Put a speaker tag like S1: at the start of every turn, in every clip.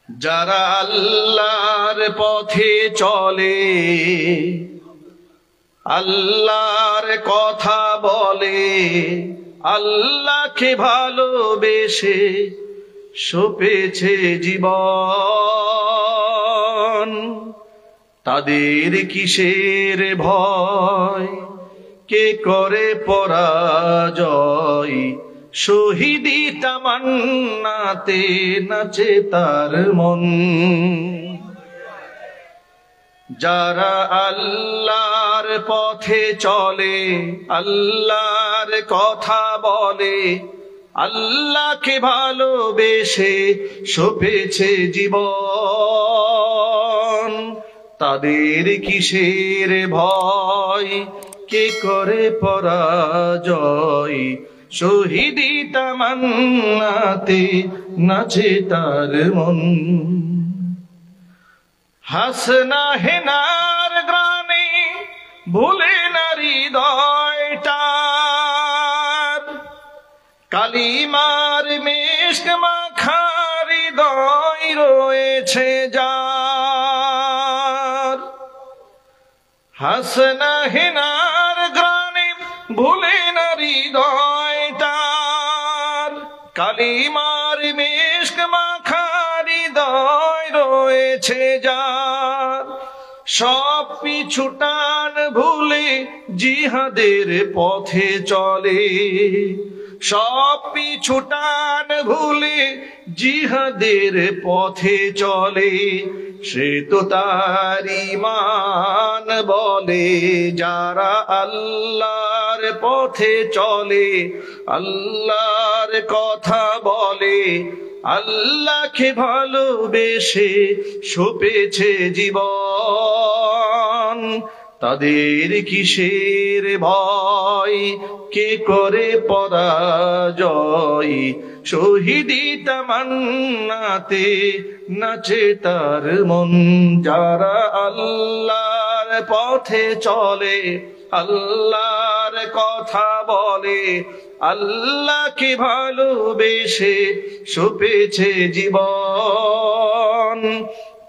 S1: যারা আল্লাহর পথে চলে, আল্লাহর কথা বলে, আল্লাহকে ভালোবেসে সপেছে জীবন, তাদের কিসের ভয়, কে করে পরাজয়, শহীদি তামান্নাতে নাচে তার মন। যারা আল্লাহর পথে চলে, আল্লাহর কথা বলে, আল্লাহকে ভালোবেসে সপেছে জীবন, তাদের কিসের ভয়, কে করে পরাজয়, শহীদি তামান্নাতে নাচে তার মন। হাসনা হেনার গ্রামে ভুলে না হৃদয়টার, কালিমার মিশক মাখা হৃদয় রয়েছে যার। হাসনা হেনার গ্রামে ভুলে না হৃদয়টার, কালিমার মিশক মাখা হৃদয় রয়েছে যার। সব পিছুটান ভুলে জিহাদের পথে চলে, সব পিছুটান ভুলে জিহাদের পথে চলে, সে তো তার ঈমান বলে। যারা আল্লাহর পথে চলে, আল্লাহর কথা বলে, আল্লাহকে ভালোবেসে সপেছে জীবন, তাদের কিসের ভয়, কে করে পরাজয়, শহীদি তামান্নাতে নাচে তার মন। যারা আল্লাহর পথে চলে, আল্লাহর কথা বলে, আল্লাহকে ভালোবেসে সপেছে জীবন,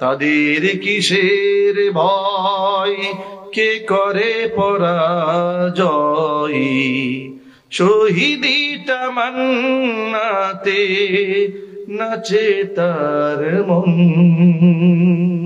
S1: তাদের কিসের ভয়, কে করে পরাজয়, শহীদি তামান্নাতে নাচে তার মন।